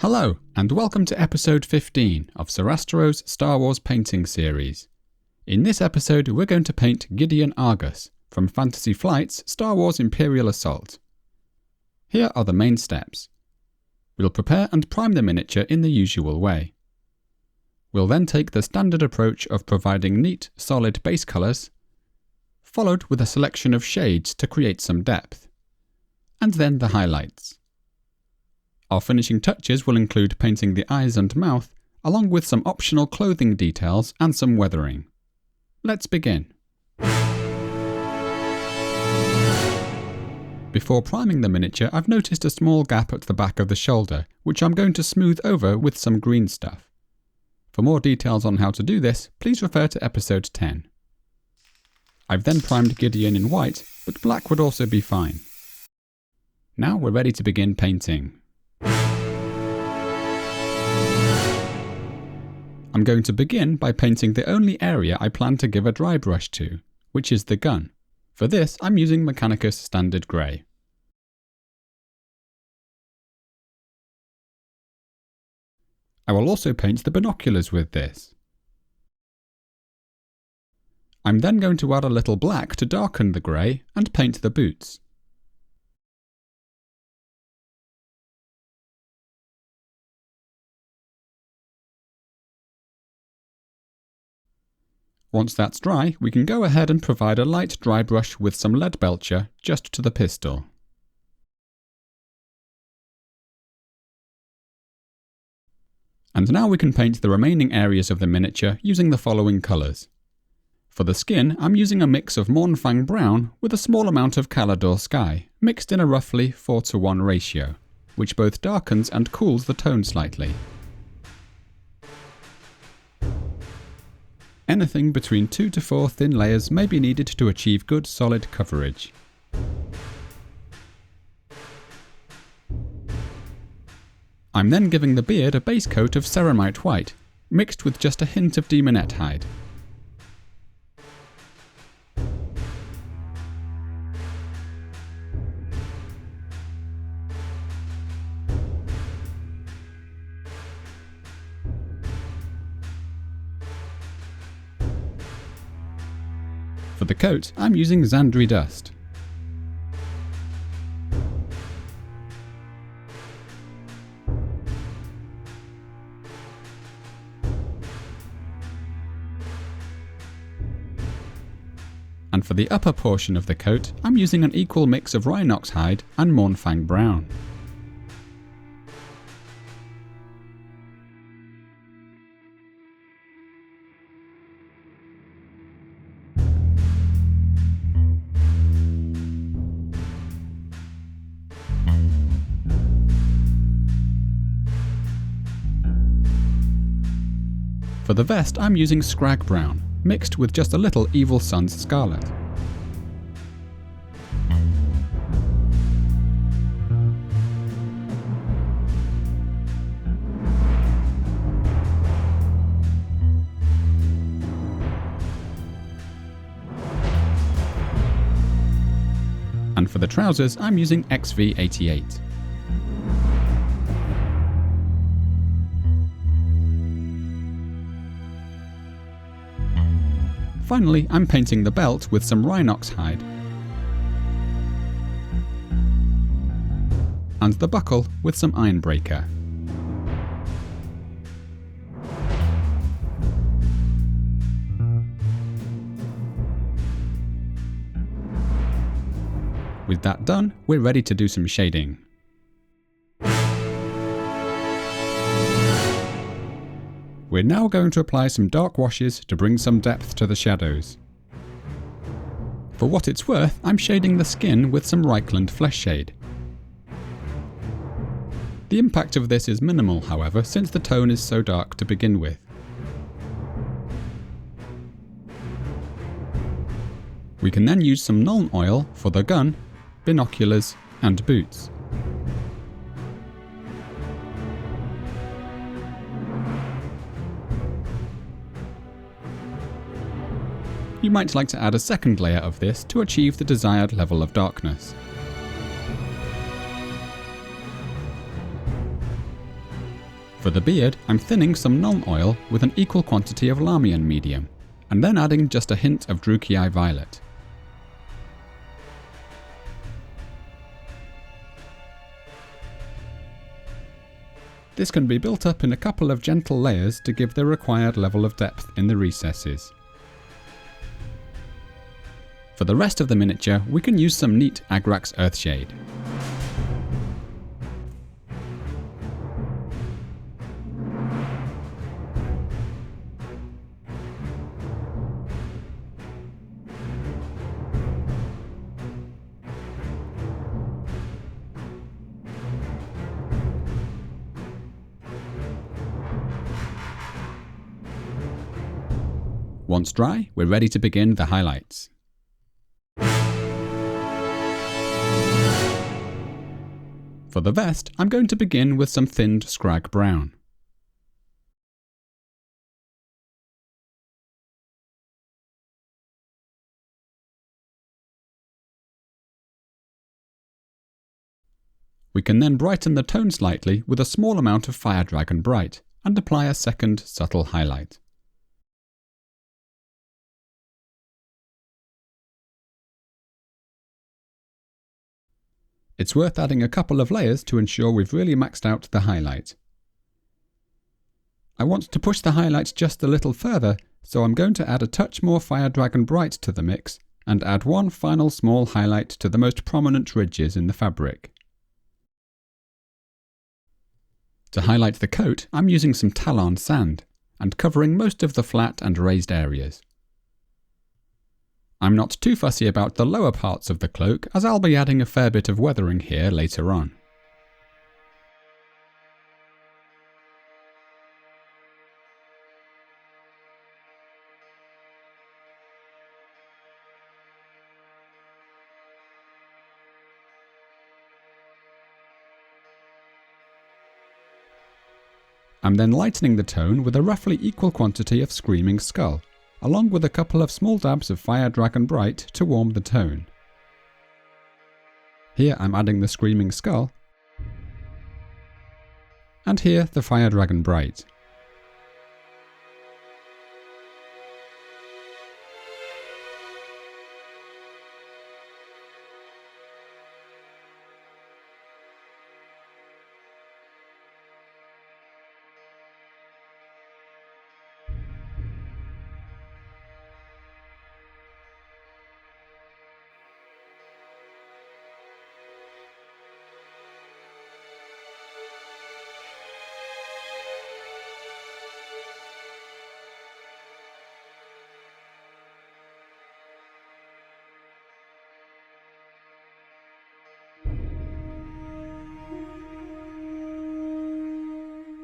Hello, and welcome to episode 15 of Sarastro's Star Wars painting series. In this episode, we're going to paint Gideon Argus from Fantasy Flight's Star Wars Imperial Assault. Here are the main steps. We'll prepare and prime the miniature in the usual way. We'll then take the standard approach of providing neat, solid base colours, followed with a selection of shades to create some depth, and then the highlights. Our finishing touches will include painting the eyes and mouth, along with some optional clothing details and some weathering. Let's begin. Before priming the miniature, I've noticed a small gap at the back of the shoulder, which I'm going to smooth over with some green stuff. For more details on how to do this, please refer to episode 10. I've then primed Gideon in white, but black would also be fine. Now we're ready to begin painting. I'm going to begin by painting the only area I plan to give a dry brush to, which is the gun. For this, I'm using Mechanicus Standard Grey. I will also paint the binoculars with this. I'm then going to add a little black to darken the grey and paint the boots. Once that's dry, we can go ahead and provide a light dry brush with some Leadbelcher just to the pistol. And now we can paint the remaining areas of the miniature using the following colours. For the skin, I'm using a mix of Mournfang Brown with a small amount of Caledor Sky, mixed in a roughly 4:1 ratio, which both darkens and cools the tone slightly. Anything between 2 to 4 thin layers may be needed to achieve good solid coverage. I'm then giving the beard a base coat of Ceramite White, mixed with just a hint of Daemonette Hide. For the coat, I'm using Zandri Dust. And for the upper portion of the coat, I'm using an equal mix of Rhinox Hide and Mournfang Brown. For the vest, I'm using Skrag Brown, mixed with just a little Evil Sunz Scarlet. And for the trousers, I'm using XV88. Finally, I'm painting the belt with some Rhinox Hide and the buckle with some Ironbreaker. With that done, we're ready to do some shading. We're now going to apply some dark washes to bring some depth to the shadows. For what it's worth, I'm shading the skin with some Reikland Fleshshade. The impact of this is minimal, however, since the tone is so dark to begin with. We can then use some Nuln Oil for the gun, binoculars, and boots. You might like to add a second layer of this to achieve the desired level of darkness. For the beard, I'm thinning some Nuln Oil with an equal quantity of Lahmian Medium, and then adding just a hint of Druchii Violet. This can be built up in a couple of gentle layers to give the required level of depth in the recesses. For the rest of the miniature, we can use some neat Agrax Earthshade. Once dry, we're ready to begin the highlights. For the vest, I'm going to begin with some thinned Skrag Brown. We can then brighten the tone slightly with a small amount of Fire Dragon Bright, and apply a second subtle highlight. It's worth adding a couple of layers to ensure we've really maxed out the highlight. I want to push the highlight just a little further, so I'm going to add a touch more Fire Dragon Bright to the mix, and add one final small highlight to the most prominent ridges in the fabric. To highlight the coat, I'm using some Tallarn Sand, and covering most of the flat and raised areas. I'm not too fussy about the lower parts of the cloak, as I'll be adding a fair bit of weathering here later on. I'm then lightening the tone with a roughly equal quantity of Screaming Skull, along with a couple of small dabs of Fire Dragon Bright to warm the tone. Here I'm adding the Screaming Skull, and here the Fire Dragon Bright.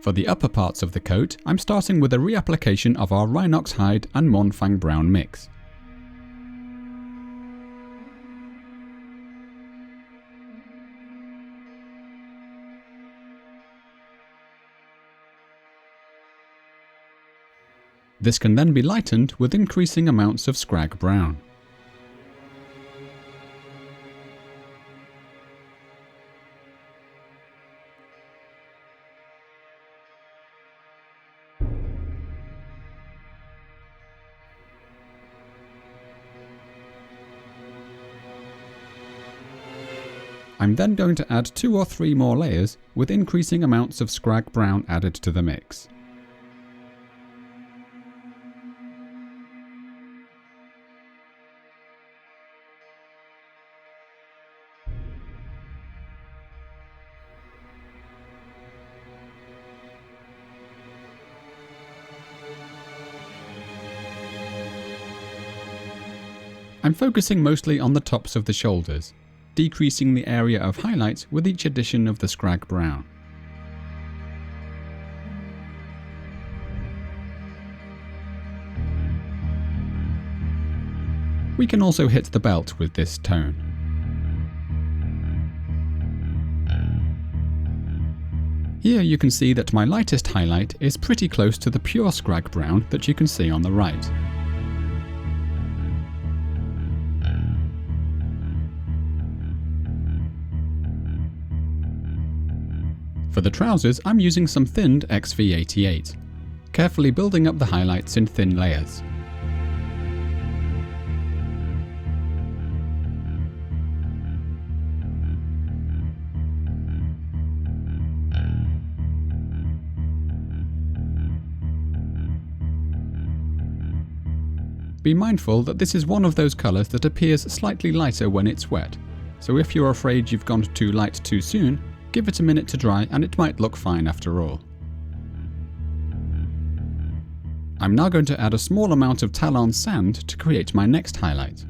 For the upper parts of the coat, I'm starting with a reapplication of our Rhinox Hide and Mournfang Brown mix. This can then be lightened with increasing amounts of Skrag Brown. I'm then going to add 2 or 3 more layers with increasing amounts of Skrag Brown added to the mix. I'm focusing mostly on the tops of the shoulders, decreasing the area of highlight with each addition of the Skrag Brown. We can also hit the belt with this tone. Here you can see that my lightest highlight is pretty close to the pure Skrag Brown that you can see on the right. For the trousers, I'm using some thinned XV88, carefully building up the highlights in thin layers. Be mindful that this is one of those colours that appears slightly lighter when it's wet, so if you're afraid you've gone too light too soon, give it a minute to dry and it might look fine after all. I'm now going to add a small amount of Tallarn Sand to create my next highlight.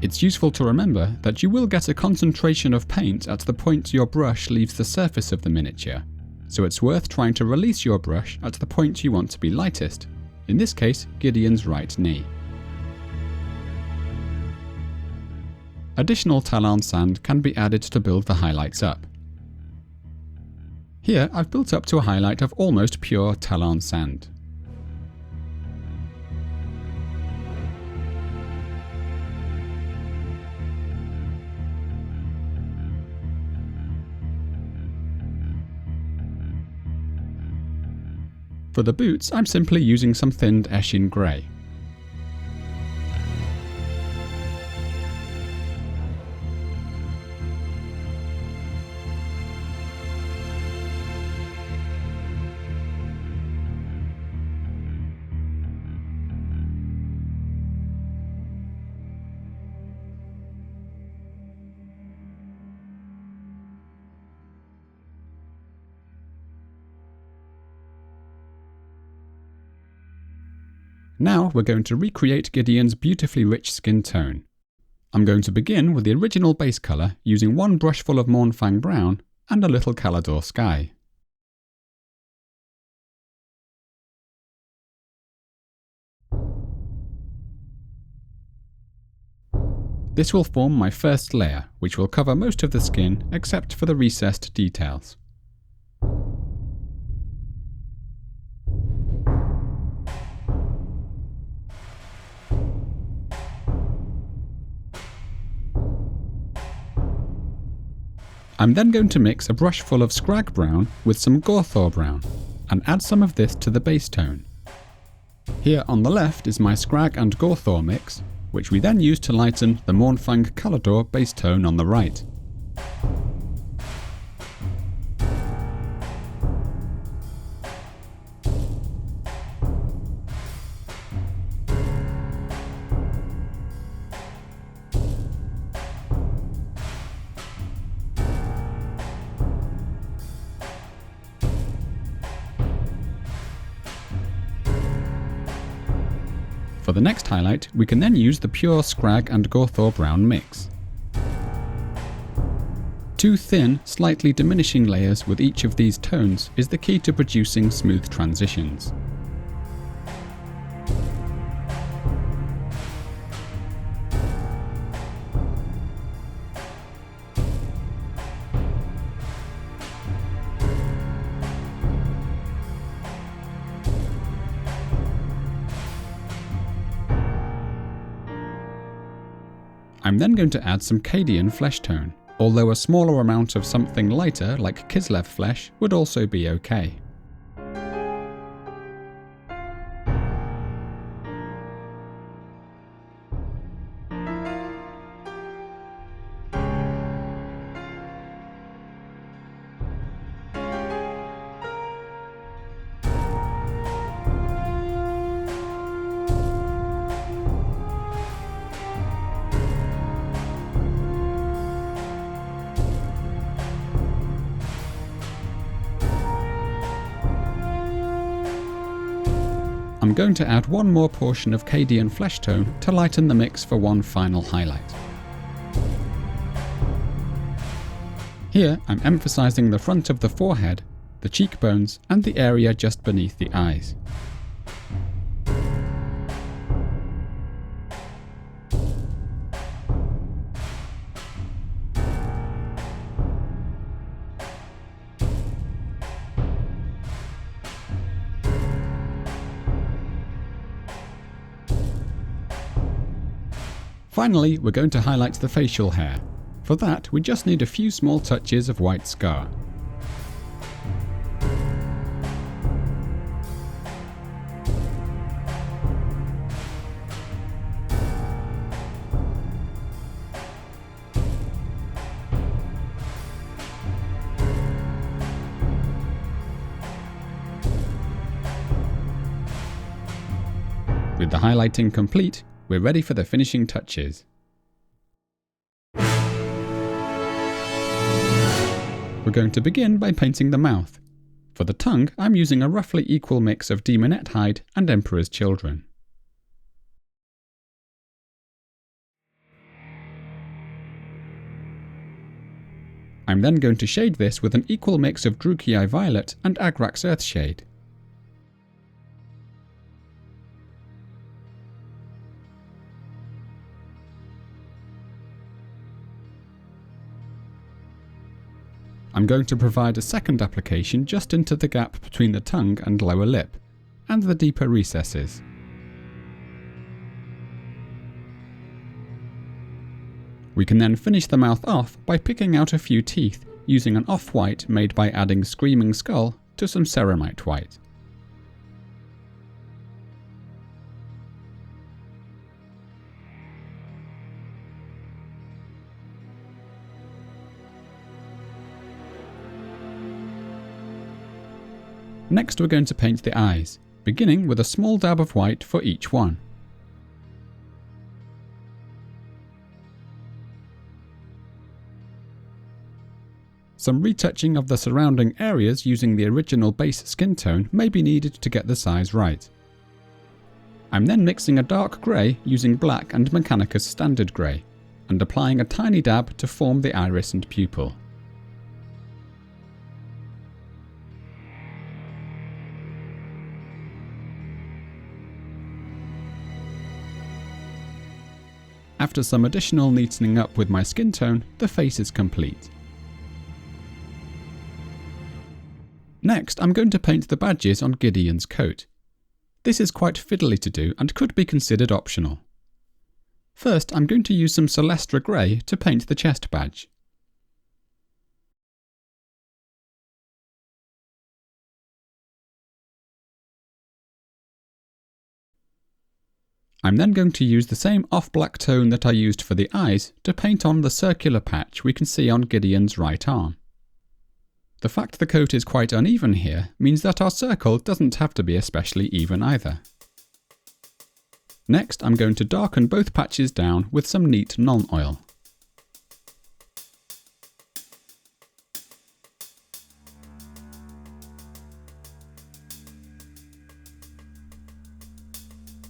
It's useful to remember that you will get a concentration of paint at the point your brush leaves the surface of the miniature, so it's worth trying to release your brush at the point you want to be lightest, in this case Gideon's right knee. Additional Tallarn Sand can be added to build the highlights up. Here I've built up to a highlight of almost pure Tallarn Sand. For the boots, I'm simply using some thinned Eshin Grey. Now we're going to recreate Gideon's beautifully rich skin tone. I'm going to begin with the original base colour using one brushful of Mournfang Brown and a little Caledor Sky. This will form my first layer, which will cover most of the skin except for the recessed details. I'm then going to mix a brushful of Skrag Brown with some Gorthor Brown, and add some of this to the base tone. Here on the left is my Skrag and Gorthor mix, which we then use to lighten the Mournfang Caledor base tone on the right. For the next highlight, we can then use the pure Skrag and Gorthor Brown mix. Two thin, slightly diminishing layers with each of these tones is the key to producing smooth transitions. I'm then going to add some Cadian Fleshtone, although a smaller amount of something lighter like Kislev flesh would also be okay. I'm going to add one more portion of Cadian Fleshtone to lighten the mix for one final highlight. Here I'm emphasising the front of the forehead, the cheekbones and the area just beneath the eyes. Finally, we're going to highlight the facial hair. For that, we just need a few small touches of white scar. With the highlighting complete, we're ready for the finishing touches. We're going to begin by painting the mouth. For the tongue, I'm using a roughly equal mix of Daemonette Hide and Emperor's Children. I'm then going to shade this with an equal mix of Druchii Violet and Agrax Earthshade. I'm going to provide a second application just into the gap between the tongue and lower lip, and the deeper recesses. We can then finish the mouth off by picking out a few teeth using an off-white made by adding Screaming Skull to some Ceramite White. Next we're going to paint the eyes, beginning with a small dab of white for each one. Some retouching of the surrounding areas using the original base skin tone may be needed to get the size right. I'm then mixing a dark grey using black and Mechanicus standard grey, and applying a tiny dab to form the iris and pupil. After some additional neatening up with my skin tone, the face is complete. Next, I'm going to paint the badges on Gideon's coat. This is quite fiddly to do and could be considered optional. First, I'm going to use some Celestra Grey to paint the chest badge. I'm then going to use the same off-black tone that I used for the eyes to paint on the circular patch we can see on Gideon's right arm. The fact the coat is quite uneven here means that our circle doesn't have to be especially even either. Next, I'm going to darken both patches down with some neat Nuln Oil.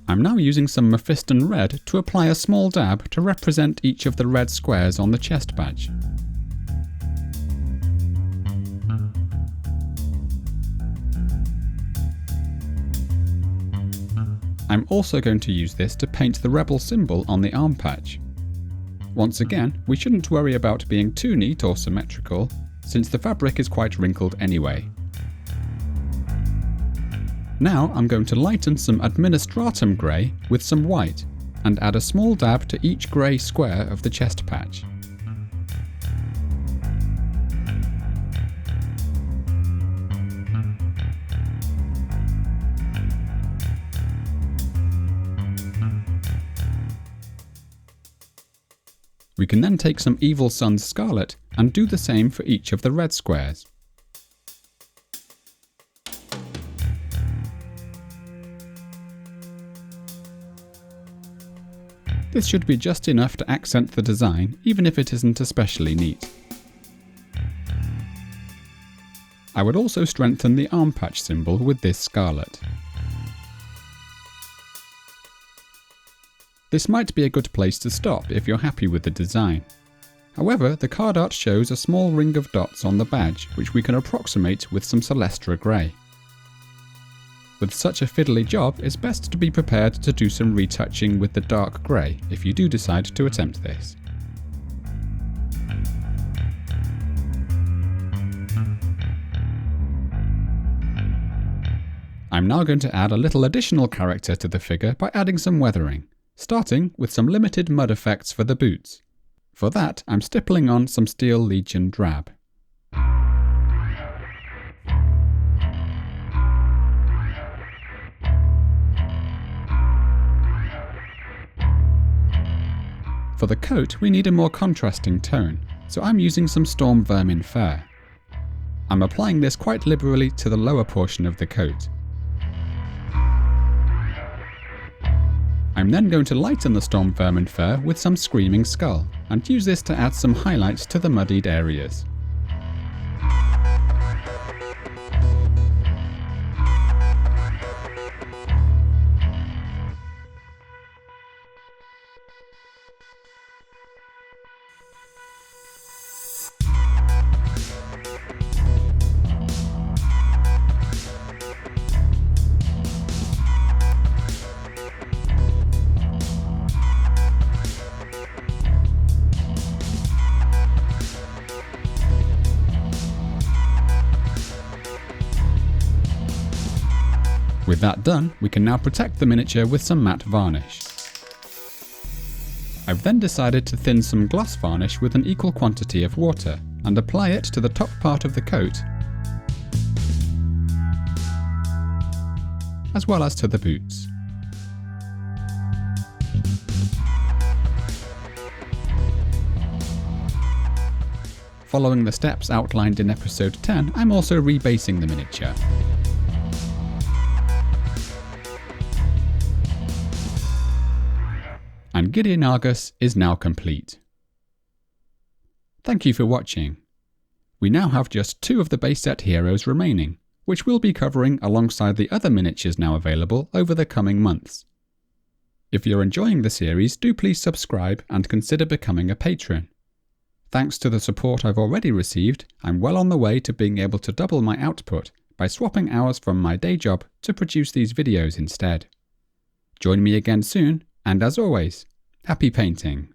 I'm now using some Mephiston Red to apply a small dab to represent each of the red squares on the chest badge. I'm also going to use this to paint the rebel symbol on the arm patch. Once again, we shouldn't worry about being too neat or symmetrical, since the fabric is quite wrinkled anyway. Now I'm going to lighten some Administratum Grey with some white, and add a small dab to each grey square of the chest patch. We can then take some Evil Sunz Scarlet and do the same for each of the red squares. This should be just enough to accent the design, even if it isn't especially neat. I would also strengthen the arm patch symbol with this scarlet. This might be a good place to stop if you're happy with the design. However, the card art shows a small ring of dots on the badge which we can approximate with some Celestra Grey. With such a fiddly job, it's best to be prepared to do some retouching with the dark grey if you do decide to attempt this. I'm now going to add a little additional character to the figure by adding some weathering, starting with some limited mud effects for the boots. For that, I'm stippling on some Steel Legion Drab. For the coat, we need a more contrasting tone, so I'm using some Stormvermin Fur. I'm applying this quite liberally to the lower portion of the coat. I'm then going to lighten the Stormvermin Fur with some Screaming Skull, and use this to add some highlights to the muddied areas. With that done, we can now protect the miniature with some matte varnish. I've then decided to thin some gloss varnish with an equal quantity of water, and apply it to the top part of the coat, as well as to the boots. Following the steps outlined in episode 10, I'm also rebasing the miniature. And Gideon Argus is now complete. Thank you for watching. We now have just 2 of the base set heroes remaining, which we'll be covering alongside the other miniatures now available over the coming months. If you're enjoying the series, do please subscribe and consider becoming a patron. Thanks to the support I've already received, I'm well on the way to being able to double my output by swapping hours from my day job to produce these videos instead. Join me again soon, and as always, happy painting!